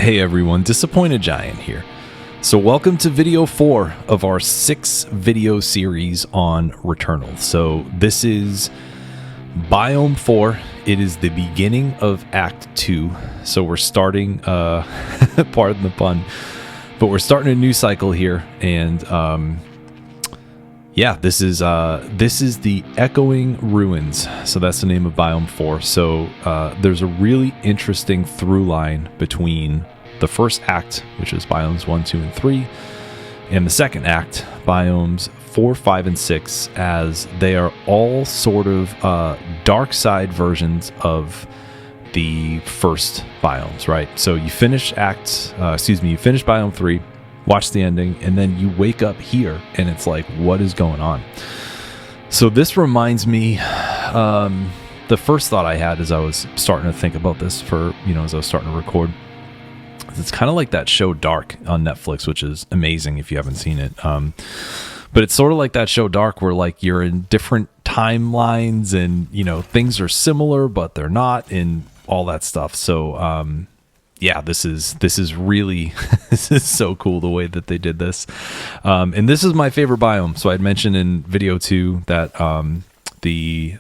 Hey everyone, Disappointed Giant here. So welcome to video 4 of our 6 video series on Returnal. So this is Biome 4. It is the beginning of Act 2. So we're starting, pardon the pun, but we're starting a new cycle here. And yeah, this is the Echoing Ruins. So that's the name of Biome 4. So there's a really interesting through line between the first act, which is Biomes 1, 2, and 3, and the second act, Biomes 4, 5, and 6, as they are all sort of dark side versions of the first Biomes, right? So you finish you finish Biome 3, watch the ending, and then you wake up here and it's like, what is going on? So this reminds me, the first thought I had as I was starting to think about this as I was starting to record, it's kind of like that show Dark on Netflix, which is amazing if you haven't seen it. But it's sort of like that show Dark where like you're in different timelines and, things are similar, but they're not, and all that stuff. So, yeah, this is really, this is so cool the way that they did this. And this is my favorite biome. So I'd mentioned in video 2 that the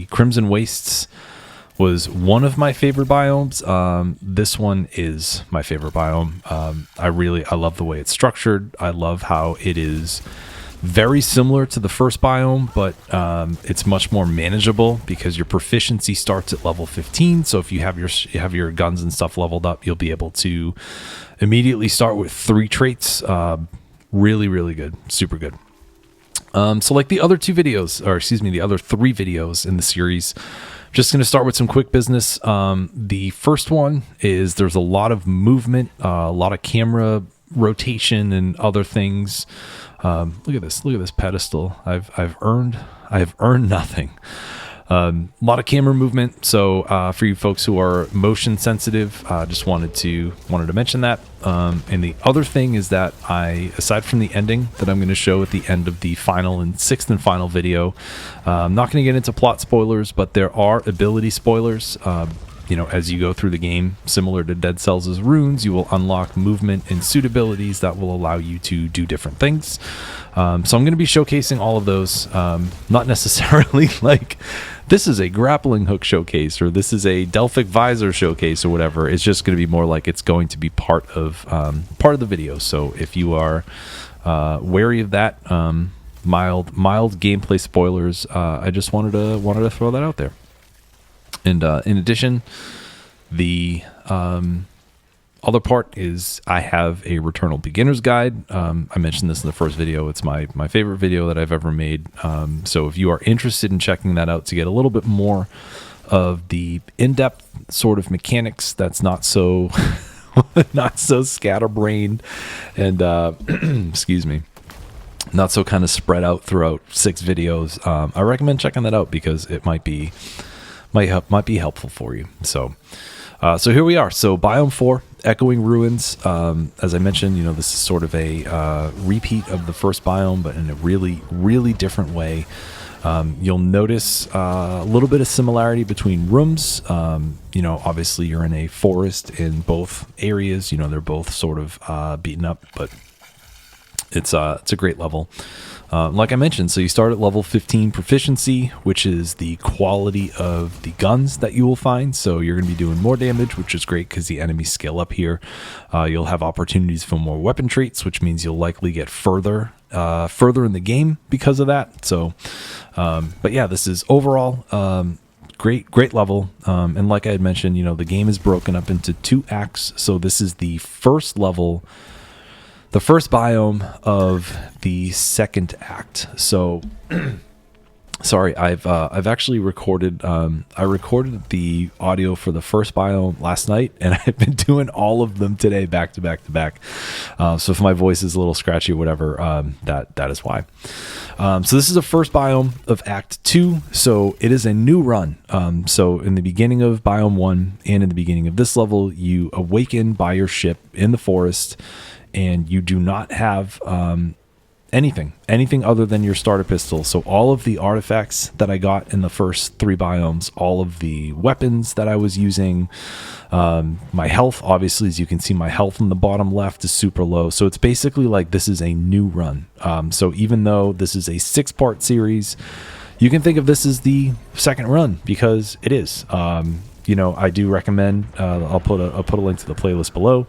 Crimson Wastes was one of my favorite biomes. This one is my favorite biome. I love the way it's structured. I love how it is very similar to the first biome, but it's much more manageable because your proficiency starts at level 15. So if you have your guns and stuff leveled up, you'll be able to immediately start with 3 traits. Really, really good. Super good. So like the other 3 videos in the series, just going to start with some quick business. The first one is there's a lot of movement, a lot of camera rotation and other things. Look at this pedestal. I've earned nothing. A lot of camera movement. So for you folks who are motion sensitive, just wanted to mention that. And the other thing is that aside from the ending that I'm going to show at the end of the final and 6th and final video, I'm not going to get into plot spoilers, but there are ability spoilers. As you go through the game, similar to Dead Cells' runes, you will unlock movement and suit abilities that will allow you to do different things. So I'm going to be showcasing all of those, not necessarily like this is a grappling hook showcase or this is a Delphic visor showcase or whatever. It's just going to be more like it's going to be part of the video. So if you are wary of that, mild gameplay spoilers, I just wanted to throw that out there. And in addition, the other part is I have a Returnal beginner's guide. I mentioned this in the first video. It's my favorite video that I've ever made. So if you are interested in checking that out to get a little bit more of the in-depth sort of mechanics that's not so not so scatterbrained and excuse me, not so kind of spread out throughout 6 videos, I recommend checking that out because it might be helpful for you. So here we are. So Biome 4, Echoing Ruins. As I mentioned, this is sort of a repeat of the first biome, but in a really, really different way. You'll notice a little bit of similarity between rooms. Obviously you're in a forest in both areas. They're both sort of beaten up, but it's a great level. Like I mentioned, so you start at level 15 proficiency, which is the quality of the guns that you will find. So you're going to be doing more damage, which is great because the enemies scale up here. You'll have opportunities for more weapon traits, which means you'll likely get further in the game because of that. So, but yeah, this is overall great level. And like I had mentioned, the game is broken up into 2 acts. So this is the first level, the first biome of the second act. So sorry, I've actually recorded I recorded the audio for the first biome last night, and I've been doing all of them today back to back. So if my voice is a little scratchy or whatever, that is why. So this is the first biome of Act 2. So it is a new run. So in the beginning of Biome 1 and in the beginning of this level, you awaken by your ship in the forest, and you do not have anything other than your starter pistol. So all of the artifacts that I got in the first 3 biomes, all of the weapons that I was using, my health, obviously, as you can see, my health in the bottom left is super low. So it's basically like this is a new run. So even though this is a 6-part series, you can think of this as the second run, because it is. I do recommend, I'll put a link to the playlist below.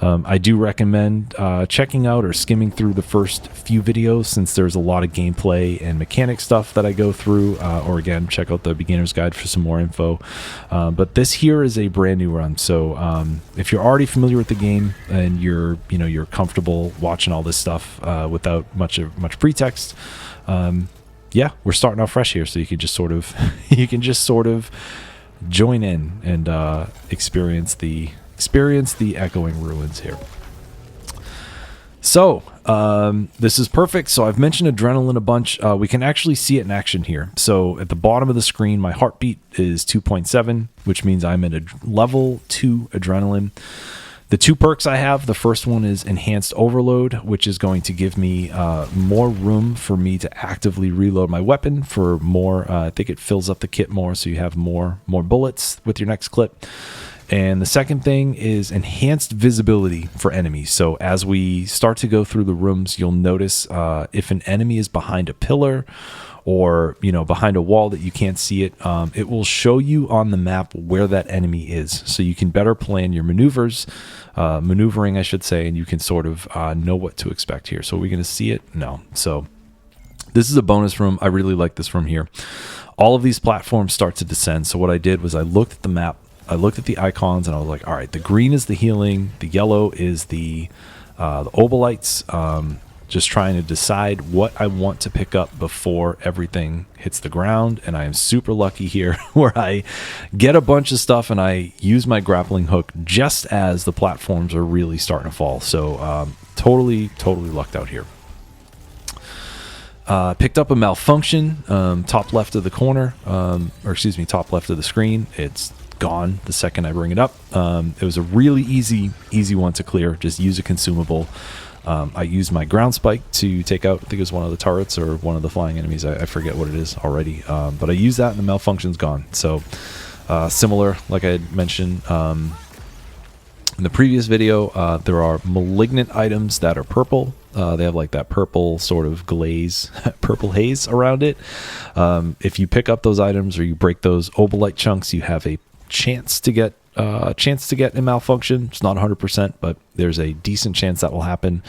I do recommend checking out or skimming through the first few videos, since there's a lot of gameplay and mechanic stuff that I go through, or again, check out the beginner's guide for some more info. But this here is a brand new run. So if you're already familiar with the game and you're comfortable watching all this stuff without much pretext, yeah, we're starting off fresh here. So you can just sort of join in and experience the echoing ruins here. So this is perfect. So I've mentioned adrenaline a bunch. We can actually see it in action here. So at the bottom of the screen, my heartbeat is 2.7, which means I'm at a level 2 adrenaline. The 2 perks I have, the first one is Enhanced Overload, which is going to give me more room for me to actively reload my weapon for more. I think it fills up the kit more, so you have more bullets with your next clip. And the second thing is Enhanced Visibility for enemies. So as we start to go through the rooms, you'll notice if an enemy is behind a pillar or behind a wall that you can't see it, it will show you on the map where that enemy is, so you can better plan your maneuvering, I should say, and you can sort of know what to expect here. So are we going to see it? No. So this is a bonus room. I really like this room here. All of these platforms start to descend. So what I did was I looked at the map, I looked at the icons, and I was like, all right, the green is the healing, the yellow is the obolites. Just trying to decide what I want to pick up before everything hits the ground. And I am super lucky here where I get a bunch of stuff and I use my grappling hook just as the platforms are really starting to fall. So totally lucked out here. Picked up a malfunction, top left of the corner, top left of the screen. It's gone the second I bring it up. It was a really easy one to clear. Just use a consumable. I used my ground spike to take out, I think it was one of the turrets or one of the flying enemies. I forget what it is already. But I used that and the malfunction's gone. So similar, like I had mentioned in the previous video, there are malignant items that are purple. They have like that purple sort of glaze, purple haze around it. If you pick up those items or you break those obolite chunks, you have a chance to get a malfunction. It's not 100%, but there's a decent chance that will happen.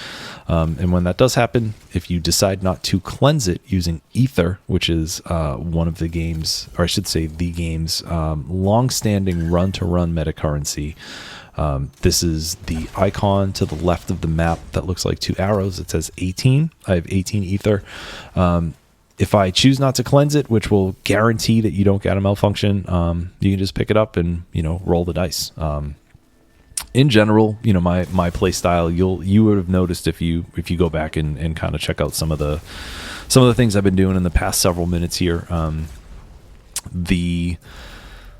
And when that does happen, if you decide not to cleanse it using Ether, which is one of the game's, or I should say the game's long-standing run-to-run meta currency, this is the icon to the left of the map that looks like 2 arrows. It says 18. I have 18 Ether. If I choose not to cleanse it, which will guarantee that you don't get a malfunction, you can just pick it up and roll the dice. In general, my play style, you would have noticed if you go back and kind of check out some of the things I've been doing in the past several minutes here. The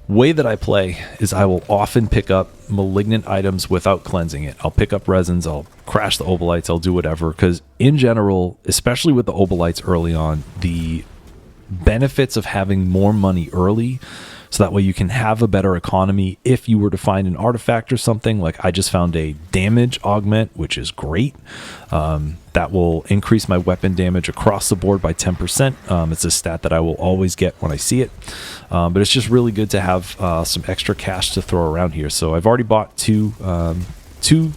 way that I play is I will often pick up malignant items without cleansing it. I'll pick up resins, I'll crash the obolites, I'll do whatever, because in general, especially with the obolites early on, the benefits of having more money early, so that way you can have a better economy if you were to find an artifact or something. Like I just found a damage augment, which is great. That will increase my weapon damage across the board by 10%. It's a stat that I will always get when I see it. But it's just really good to have some extra cash to throw around here. So I've already bought two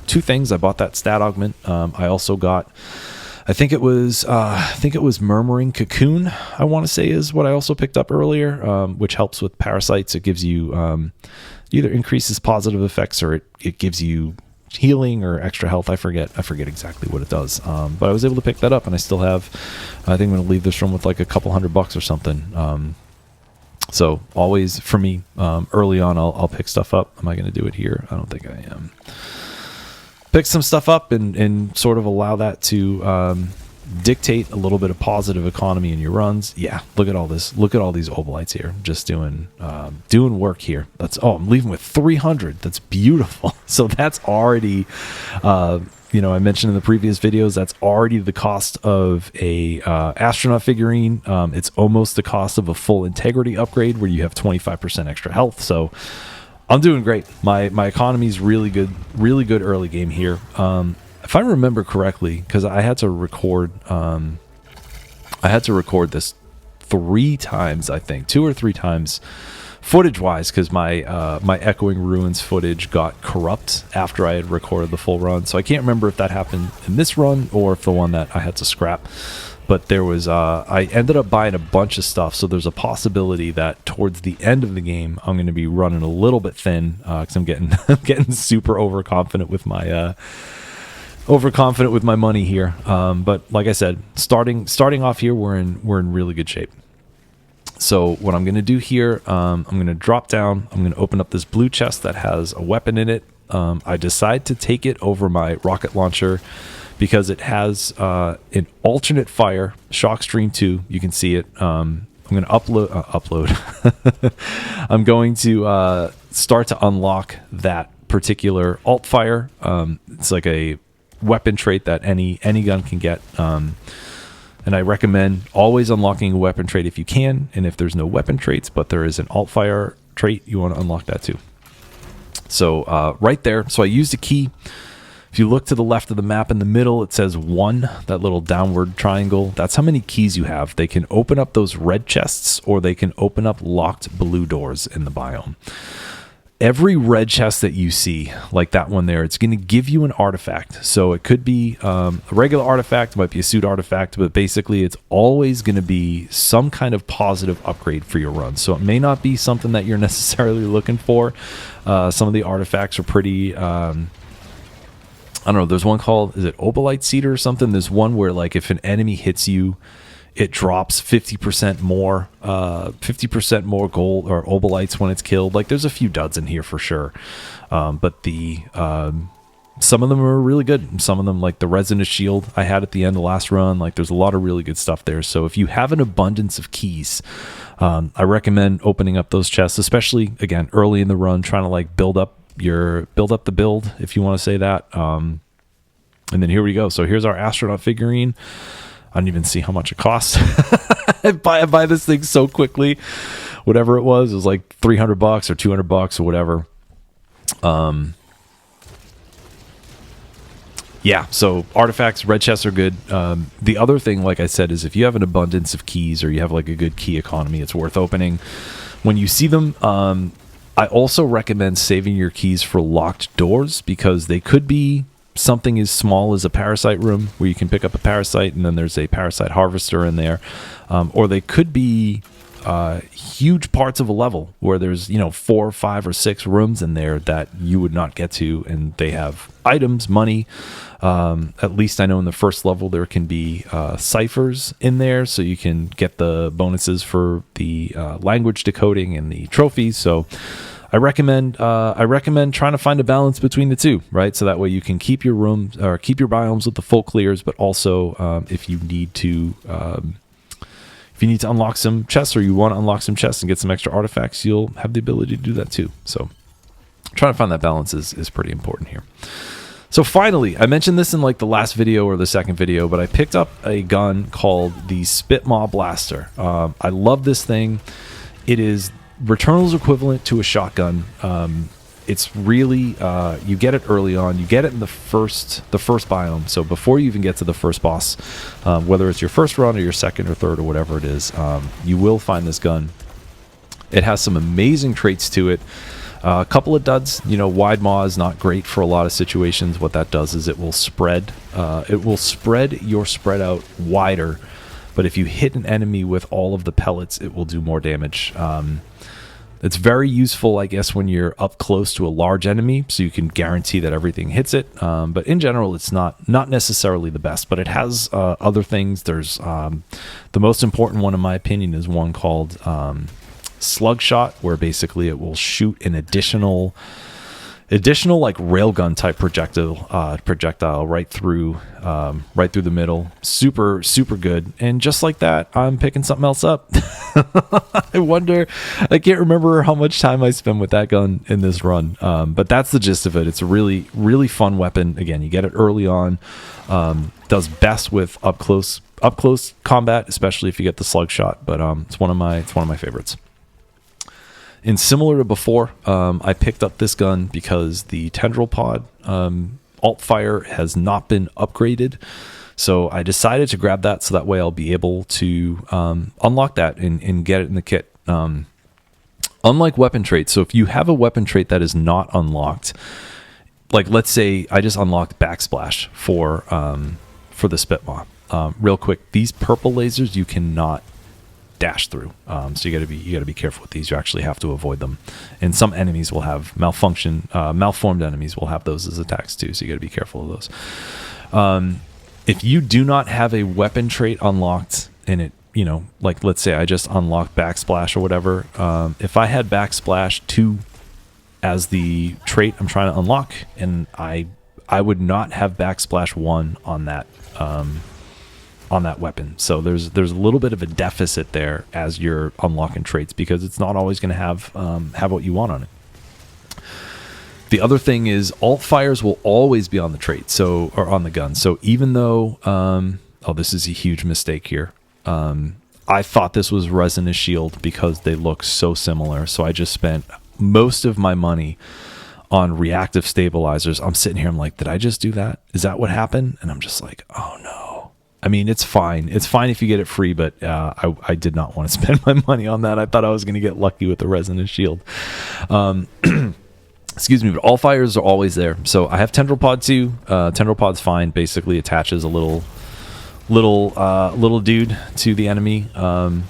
things. I bought that stat augment. I also got, I think it was Murmuring Cocoon, I want to say is what I also picked up earlier, which helps with parasites. It gives you either increases positive effects or it gives you healing or extra health. I forget exactly what it does. But I was able to pick that up, and I still have, I think I'm going to leave this room with like a couple $100 or something. So always for me, early on, I'll pick stuff up. Am I going to do it here? I don't think I am. Pick some stuff up and sort of allow that to dictate a little bit of positive economy in your runs. Yeah, look at all this. Look at all these obolites here, just doing work here. I'm leaving with 300. That's beautiful. So that's already, I mentioned in the previous videos, that's already the cost of a astronaut figurine. It's almost the cost of a full integrity upgrade where you have 25% extra health. So I'm doing great. My economy is really good early game here. If I remember correctly, because I had to record this 3 times, I think 2 or 3 times, footage wise, because my Echoing Ruins footage got corrupt after I had recorded the full run. So I can't remember if that happened in this run or if the one that I had to scrap. But there was I ended up buying a bunch of stuff, so there's a possibility that towards the end of the game I'm going to be running a little bit thin because I'm getting super overconfident with my money here. But like I said, starting off here, we're in really good shape. So what I'm going to do here, I'm going to drop down. I'm going to open up this blue chest that has a weapon in it. I decide to take it over my rocket launcher because it has an alternate fire, Shock Stream 2. You can see it. I'm going to upload. I'm going to start to unlock that particular alt fire. It's like a weapon trait that any gun can get. And I recommend always unlocking a weapon trait if you can. And if there's no weapon traits, but there is an alt fire trait, you want to unlock that too. So right there. So I used a key. If you look to the left of the map in the middle, it says 1, that little downward triangle. That's how many keys you have. They can open up those red chests or they can open up locked blue doors in the biome. Every red chest that you see, like that one there, it's going to give you an artifact. So it could be a regular artifact, it might be a suit artifact, but basically it's always going to be some kind of positive upgrade for your run. So it may not be something that you're necessarily looking for. Some of the artifacts are pretty... I don't know, there's one called, is it Obolite Cedar or something? There's one where, like, if an enemy hits you, it drops 50% more gold or obolites when it's killed. Like, there's a few duds in here for sure. But some of them are really good. Some of them, like the Resonant Shield I had at the end of the last run, like there's a lot of really good stuff there. So if you have an abundance of keys, I recommend opening up those chests, especially, again, early in the run, trying to, like, build up the build, if you want to say that. And then here we go. So here's our astronaut figurine. I don't even see how much it costs. I buy this thing so quickly. Whatever it was like $300 or $200 or whatever. Yeah, so artifacts, red chests are good. The other thing, like I said, is if you have an abundance of keys or you have like a good key economy, it's worth opening. When you see them, I also recommend saving your keys for locked doors because they could be something as small as a parasite room where you can pick up a parasite and then there's a parasite harvester in there. Or they could be huge parts of a level where there's 4, 5, or 6 rooms in there that you would not get to, and they have items, money. At least I know in the first level there can be ciphers in there, so you can get the bonuses for the language decoding and the trophies. So I recommend trying to find a balance between the two, right? So that way you can keep your rooms or keep your biomes with the full clears, but also if you need to unlock some chests or you want to unlock some chests and get some extra artifacts, you'll have the ability to do that too. So trying to find that balance is pretty important here. So finally, I mentioned this in like the last video or the second video, but I picked up a gun called the Spitmaw Blaster. I love this thing. It is Returnal's equivalent to a shotgun. It's really you get it early on. You get it in the first biome. So before you even get to the first boss, whether it's your first run or your second or third or whatever it is, you will find this gun. It has some amazing traits to it. A couple of duds. Wide maw is not great for a lot of situations. What that does is it will spread your spread out wider. But if you hit an enemy with all of the pellets, it will do more damage. It's very useful, I guess, when you're up close to a large enemy, so you can guarantee that everything hits it. But in general, it's not necessarily the best. But it has other things. There's the most important one, in my opinion, is one called Slug Shot, where basically it will shoot an additional additional like railgun type projectile right through the middle. Super good. And just like that, I'm picking something else up. I can't remember how much time I spent with that gun in this run, but that's the gist of it. It's a really fun weapon. Again, you get it early on. Does best with up close combat, especially if you get the slug shot, but it's one of my favorites. And similar to before, I picked up this gun because the Tendril Pod alt fire has not been upgraded. So I decided to grab that so that way I'll be able to unlock that and get it in the kit. Unlike weapon traits, so if you have a weapon trait that is not unlocked, like let's say I just unlocked Backsplash for the Spitmaw. Real quick, these purple lasers you cannot dash through, so you gotta be careful with these. You actually have to avoid them, and some enemies will have malformed enemies will have those as attacks too, so you gotta be careful of those. If you do not have a weapon trait unlocked, and it, you know, like let's say I just unlocked Backsplash or whatever, if I had Backsplash 2 as the trait I'm trying to unlock, and I would not have Backsplash 1 on that weapon. So there's a little bit of a deficit there as you're unlocking traits, because it's not always going to have what you want on it. The other thing is alt fires will always be on the trait, or on the gun. So even though, this is a huge mistake here. I thought this was Resinous Shield because they look so similar. So I just spent most of my money on reactive stabilizers. I'm sitting here, I'm like, did I just do that? Is that what happened? And I'm just like, oh no. I mean, it's fine. It's fine if you get it free, but I did not want to spend my money on that. I thought I was going to get lucky with the Resonance Shield. Excuse me, but all fires are always there. So I have Tendril Pod 2. Tendril Pod's fine. Basically attaches a little dude to the enemy, and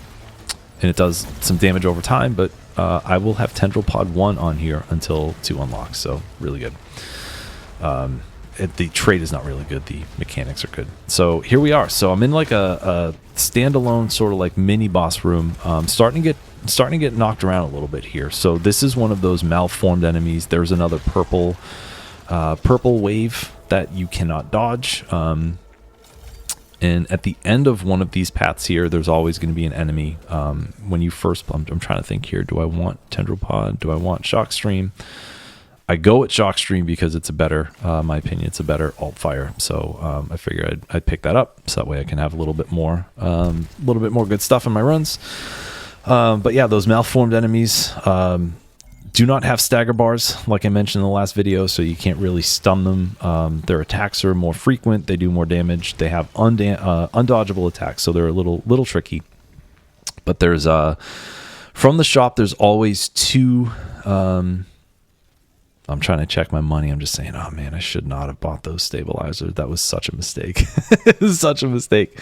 it does some damage over time, but I will have Tendril Pod 1 on here until 2 unlocks, so really good. The trait is not really good. The mechanics are good. So here we are. So I'm in like a standalone sort of like mini boss room. Starting to get knocked around a little bit here. So this is one of those malformed enemies. There's another purple wave that you cannot dodge. And at the end of one of these paths here, there's always going to be an enemy. When you first, I'm trying to think here. Do I want Tendril Pod? Do I want Shock Stream? I go with Shock Stream because it's a better, my opinion, it's a better alt fire. So I figured I'd pick that up, so that way I can have a little bit more good stuff in my runs. But yeah, those malformed enemies do not have stagger bars, like I mentioned in the last video, so you can't really stun them. Their attacks are more frequent. They do more damage. They have undodgeable attacks, so they're a little tricky. But there's from the shop, there's always 2. I'm trying to check my money. I'm just saying, oh man, I should not have bought those stabilizers. That was such a mistake. It was such a mistake.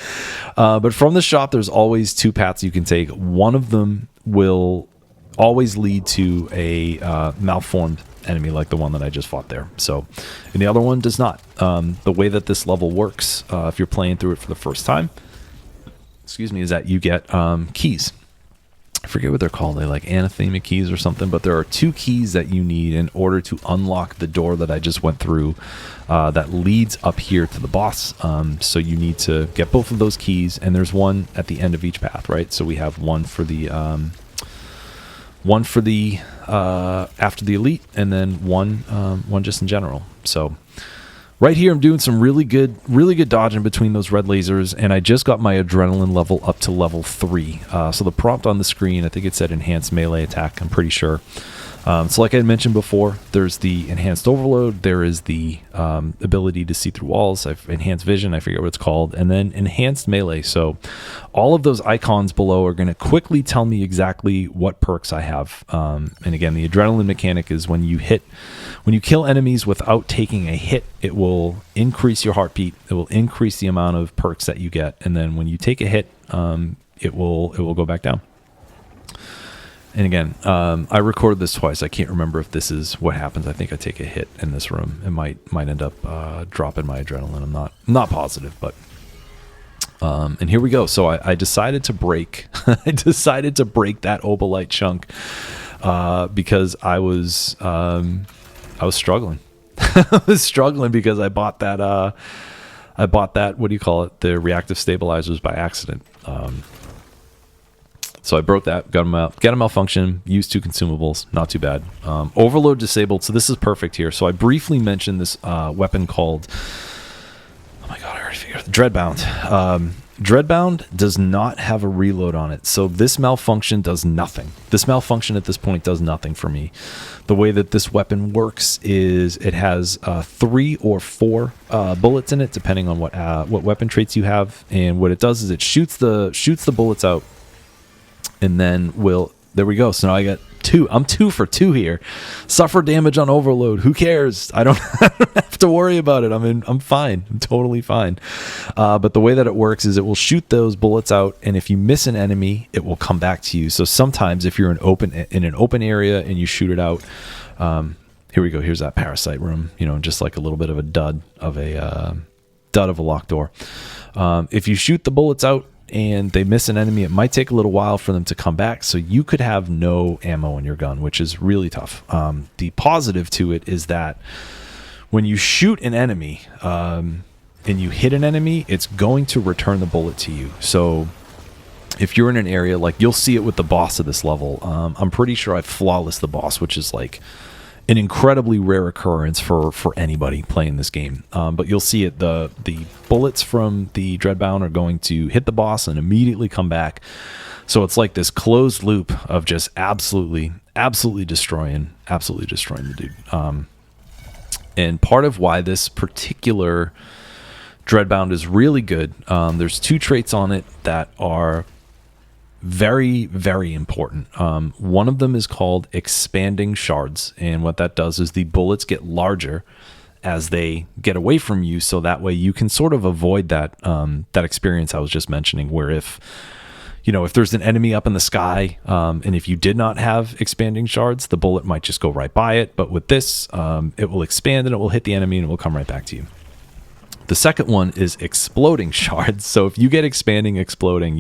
But from the shop, there's always 2 paths you can take. One of them will always lead to a malformed enemy like the one that I just fought there. So, and the other one does not. The way that this level works, if you're playing through it for the first time, is that you get keys. I forget what they're called. They like anathema keys or something, but there are 2 keys that you need in order to unlock the door that I just went through that leads up here to the boss. So you need to get both of those keys, and there's one at the end of each path, right? So we have one for the after the elite, and then one just in general. So right here, I'm doing some really good dodging between those red lasers, and I just got my adrenaline level up to level 3. So the prompt on the screen, I think it said enhanced melee attack, I'm pretty sure. So like I had mentioned before, there's the enhanced overload, there is the ability to see through walls, enhanced vision, I forget what it's called, and then enhanced melee. So all of those icons below are going to quickly tell me exactly what perks I have. And again, the adrenaline mechanic is when you kill enemies without taking a hit, it will increase your heartbeat, it will increase the amount of perks that you get, and then when you take a hit, it will go back down. And again, I recorded this twice. I can't remember if this is what happens. I think I take a hit in this room. It might end up dropping my adrenaline. I'm not positive, but and here we go. So I decided to break. I decided to break that Obolite chunk because I was struggling. I was struggling because I bought that what do you call it, the reactive stabilizers by accident. So I broke that, got a malfunction, used 2 consumables, not too bad. Overload disabled, so this is perfect here. So I briefly mentioned this weapon called, oh my god, I already figured it, Dreadbound. Dreadbound does not have a reload on it, so this malfunction does nothing. This malfunction at this point does nothing for me. The way that this weapon works is it has 3 or 4 bullets in it, depending on what weapon traits you have. And what it does is it shoots the bullets out, and then there we go. So now I got 2. I'm 2 for 2 here. Suffer damage on overload. Who cares? I don't have to worry about it. I'm fine. I'm totally fine. But the way that it works is it will shoot those bullets out, and if you miss an enemy, it will come back to you. So sometimes if you're in an open area and you shoot it out, here we go. Here's that parasite room. Just like a little bit of a dud of a locked door. If you shoot the bullets out and they miss an enemy, it might take a little while for them to come back, so you could have no ammo in your gun, which is really tough. The positive to it is that when you shoot an enemy and you hit an enemy, it's going to return the bullet to you. So if you're in an area, like you'll see it with the boss of this level. I'm pretty sure I flawless the boss, which is like an incredibly rare occurrence for anybody playing this game. But you'll see it, the bullets from the Dreadbound are going to hit the boss and immediately come back. So it's like this closed loop of just absolutely destroying the dude. And part of why this particular Dreadbound is really good, there's 2 traits on it that are very, very important. One of them is called expanding shards, and what that does is the bullets get larger as they get away from you, so that way you can sort of avoid that experience I was just mentioning, where if there's an enemy up in the sky, and if you did not have expanding shards, the bullet might just go right by it. But with this, it will expand and it will hit the enemy and it will come right back to you. The second one is exploding shards. So if you get expanding, exploding,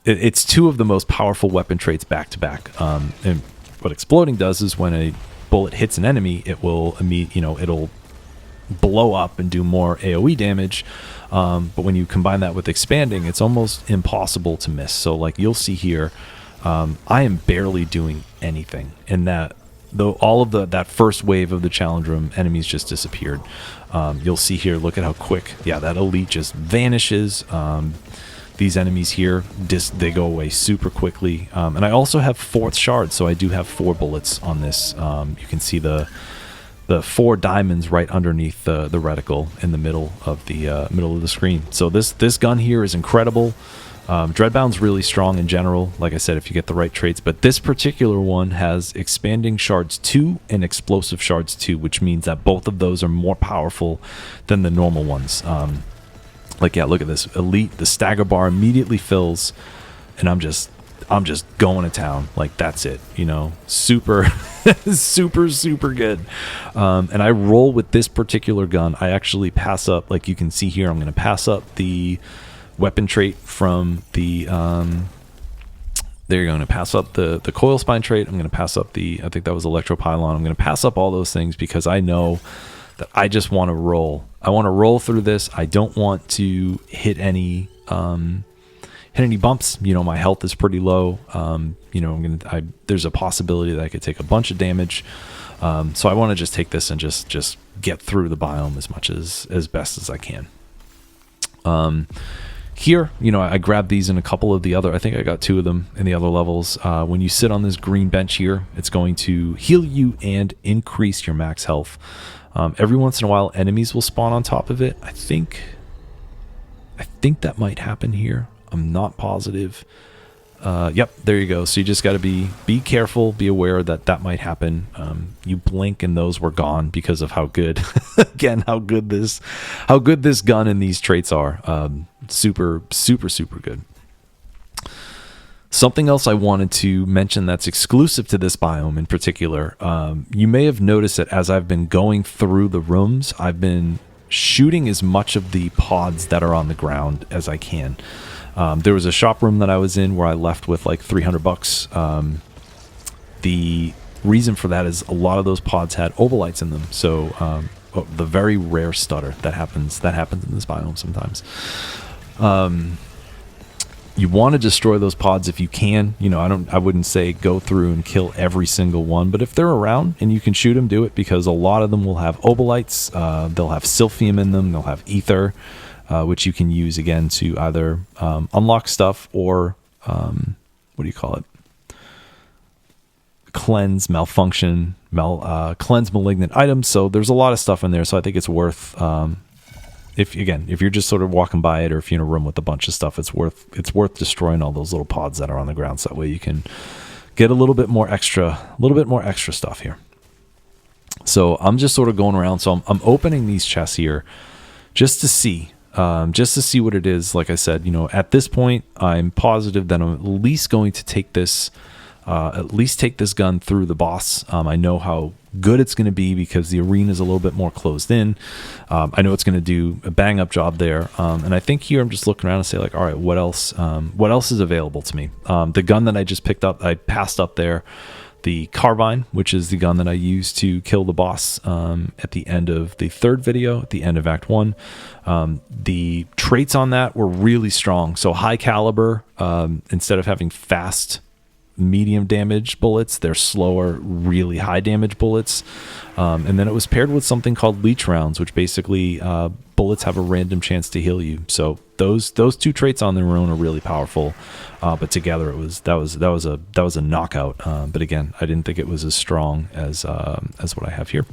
it's 2 of the most powerful weapon traits back to back. And what exploding does is when a bullet hits an enemy, it will it'll blow up and do more AoE damage. But when you combine that with expanding, it's almost impossible to miss. So like you'll see here, I am barely doing anything, and though all of that first wave of the challenge room enemies just disappeared. You'll see here, look at how quick, that elite just vanishes. These enemies here, they go away super quickly. And I also have 4th shard, so I do have 4 bullets on this. You can see the 4 diamonds right underneath the reticle in the middle of the screen. So this gun here is incredible. Dreadbound's really strong in general, like I said, if you get the right traits, but this particular one has expanding shards 2 and explosive shards 2, which means that both of those are more powerful than the normal ones. Look at this elite. The stagger bar immediately fills, and I'm just going to town. Like, that's it, super super good. And I roll with this particular gun. I actually pass up, like you can see here, I'm going to pass up the weapon trait from the there you're going to pass up the coil spine trait. I'm going to pass up I think that was electropylon. I'm going to pass up all those things because I know that I just want to roll. I want to roll through this. I don't want to hit any bumps. My health is pretty low. There's a possibility that I could take a bunch of damage. So I want to just take this and just get through the biome as best as I can. Here, I grabbed these in a couple of the other, I think I got 2 of them in the other levels. When you sit on this green bench here, it's going to heal you and increase your max health. Every once in a while, enemies will spawn on top of it. I think that might happen here. I'm not positive. Yep, there you go. So you just got to be careful, be aware that might happen. You blink and those were gone because of how good, again, how good this gun and these traits are. Super good. Something else I wanted to mention that's exclusive to this biome in particular. You may have noticed that as I've been going through the rooms, I've been shooting as much of the pods that are on the ground as I can. There was a shop room that I was in where I left with like $300. The reason for that is a lot of those pods had obolites in them. So the very rare stutter that happens in this biome sometimes. You want to destroy those pods if you can. You know, I wouldn't say go through and kill every single one, but if they're around and you can shoot them, do it, because a lot of them will have obolites. They'll have silphium in them. They'll have ether, which you can use again to either unlock stuff or what do you call it? Cleanse malfunction, cleanse malignant items. So there's a lot of stuff in there. So I think it's worth, if you're just sort of walking by it, or if you're in a room with a bunch of stuff, it's worth destroying all those little pods that are on the ground. So that way you can get a little bit more extra stuff here. So I'm just sort of going around. So I'm opening these chests here just to see what it is. Like I said, you know, at this point, I'm positive that I'm at least going to take this gun through the boss. I know how good it's going to be because the arena is a little bit more closed in. I know it's going to do a bang up job there. And I think here I'm just looking around and say like, all right, what else is available to me? The gun that I just picked up, I passed up there. The carbine, which is the gun that I used to kill the boss at the end of the third video, at the end of Act 1. The traits on that were really strong. So high caliber, instead of having fast, medium damage bullets, they're slower, really high damage bullets. And then it was paired with something called leech rounds, which basically bullets have a random chance to heal you. So those two traits on their own are really powerful. But together that was a knockout. But again, I didn't think it was as strong as what I have here.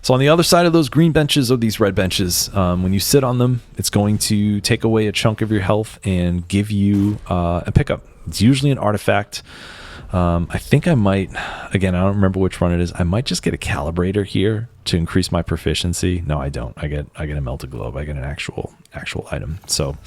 So on the other side of those green benches are these red benches. When you sit on them, it's going to take away a chunk of your health and give you a pickup. It's usually an artifact. I think I might, again, I don't remember which one it is. I might just get a calibrator here to increase my proficiency. No, I don't. I get a melted globe. I get an actual item. So,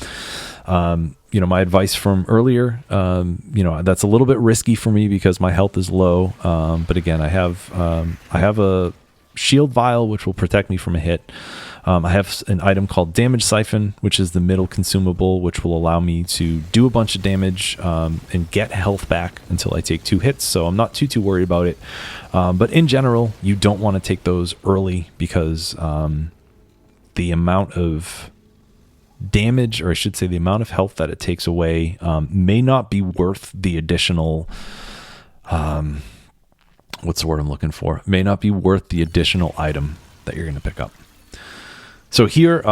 you know, my advice from earlier, you know, that's a little bit risky for me because my health is low. But again, I have a shield vial, which will protect me from a hit. I have an item called Damage Siphon, which is the middle consumable, which will allow me to do a bunch of damage and get health back until I take 2 hits. So I'm not too worried about it. But in general, you don't want to take those early because the amount of damage, or I should say the amount of health that it takes away, may not be worth the additional... what's the word I'm looking for? May not be worth the additional item that you're going to pick up. So here,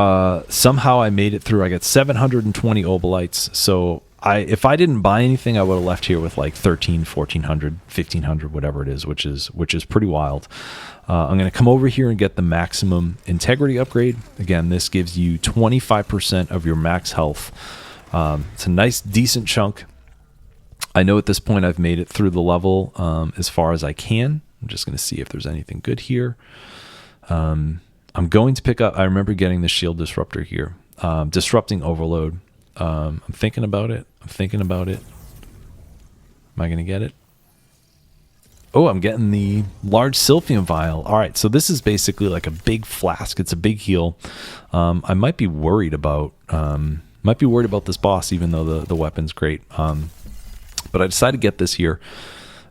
somehow I made it through. I got 720 obolites. So if I didn't buy anything, I would have left here with like 13, 1400, 1500, whatever it is, which is pretty wild. I'm going to come over here and get the maximum integrity upgrade. Again, this gives you 25% of your max health. It's a nice, decent chunk. I know at this point I've made it through the level as far as I can. I'm just going to see if there's anything good here. I'm going to pick up, I remember getting the shield disruptor here. Disrupting overload. I'm thinking about it. Am I going to get it? Oh, I'm getting the large silphium vial. All right, so this is basically like a big flask. It's a big heal. I might be worried about this boss, even though the weapon's great. But I decided to get this here.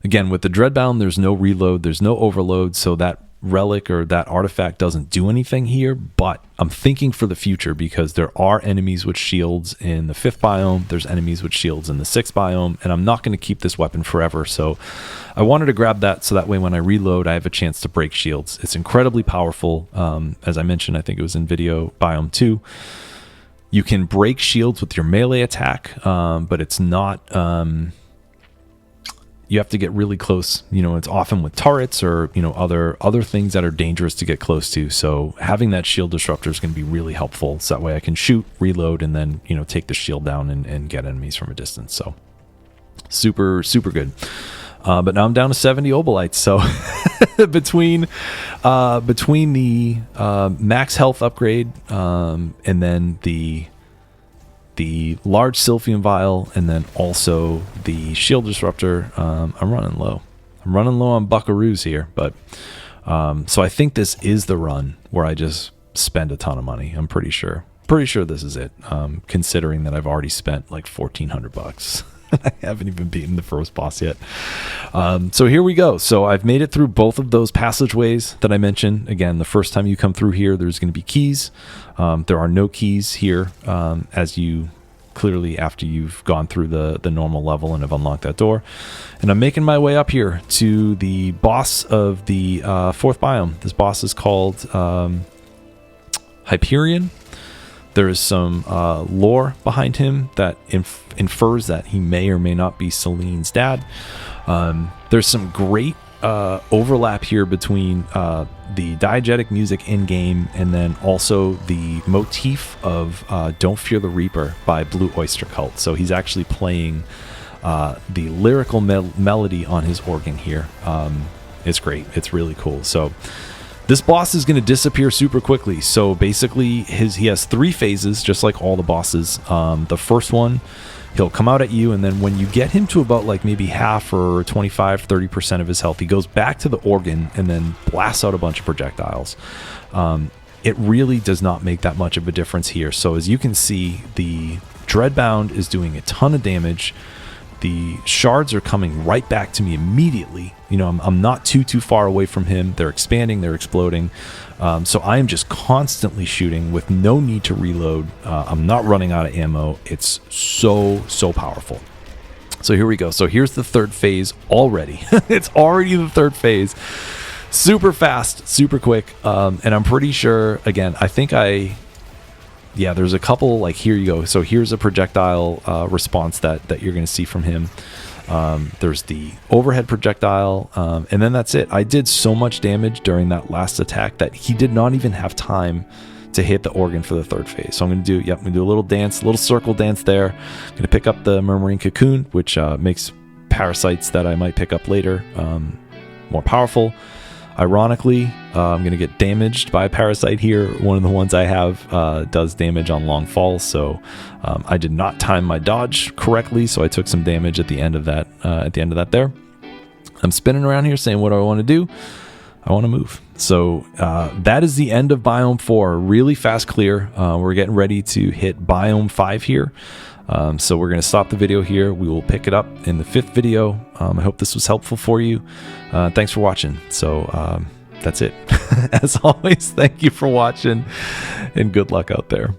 Again, with the Dreadbound, there's no reload, there's no overload, so that relic or that artifact doesn't do anything here, but I'm thinking for the future because there are enemies with shields in the 5th biome, there's enemies with shields in the 6th biome, and I'm not going to keep this weapon forever, so I wanted to grab that so that way when I reload, I have a chance to break shields. It's incredibly powerful. As I mentioned, I think it was in video biome 2. You can break shields with your melee attack, but it's not... you have to get really close. You know, it's often with turrets or, you know, other things that are dangerous to get close to. So having that shield disruptor is going to be really helpful. So that way I can shoot, reload, and then, you know, take the shield down and get enemies from a distance. So super, super good. But now I'm down to 70 obolites. So between the max health upgrade and then the large silphium vial and then also the shield disruptor, I'm running low. I'm running low on buckaroos here, but so I think this is the run where I just spend a ton of money. I'm pretty sure this is it, considering that I've already spent like $1,400 I haven't even beaten the first boss yet. So here we go. So I've made it through both of those passageways that I mentioned. Again, the first time you come through here, there's going to be keys. There are no keys here, as you clearly after you've gone through the normal level and have unlocked that door. And I'm making my way up here to the boss of the fourth biome. This boss is called Hyperion. There is some lore behind him that infers that he may or may not be Celine's dad. There's some great overlap here between the diegetic music in-game and then also the motif of Don't Fear the Reaper by Blue Oyster Cult. So he's actually playing the lyrical melody on his organ here. It's great. It's really cool. So this boss is going to disappear super quickly. So basically he has 3 phases, just like all the bosses. The first one, he'll come out at you, and then when you get him to about like maybe half or 25-30% of his health, he goes back to the organ and then blasts out a bunch of projectiles. It really does not make that much of a difference here. So as you can see, the Dreadbound is doing a ton of damage. The shards are coming right back to me immediately. You know, I'm not too far away from him. They're expanding, they're exploding. So I am just constantly shooting with no need to reload. I'm not running out of ammo. It's so powerful. So here we go. So here's the third phase already. It's already the third phase. Super fast, super quick. And I'm pretty sure, again, I think yeah, there's a couple, like here you go. So here's a projectile response that you're going to see from him. There's the overhead projectile, and then that's it. I did so much damage during that last attack that he did not even have time to hit the organ for the third phase. So I'm going to do a little dance, a little circle dance there. I'm going to pick up the Murmuring Cocoon, which makes parasites that I might pick up later more powerful. Ironically, I'm going to get damaged by a parasite here. One of the ones I have does damage on long falls, so I did not time my dodge correctly, so I took some damage at the end of that. There, I'm spinning around here saying, what do I want to do? I want to move. So that is the end of Biome 4. Really fast clear. We're getting ready to hit Biome 5 here. So we're going to stop the video here. We will pick it up in the 5th video. I hope this was helpful for you. Thanks for watching. So that's it. As always, thank you for watching and good luck out there.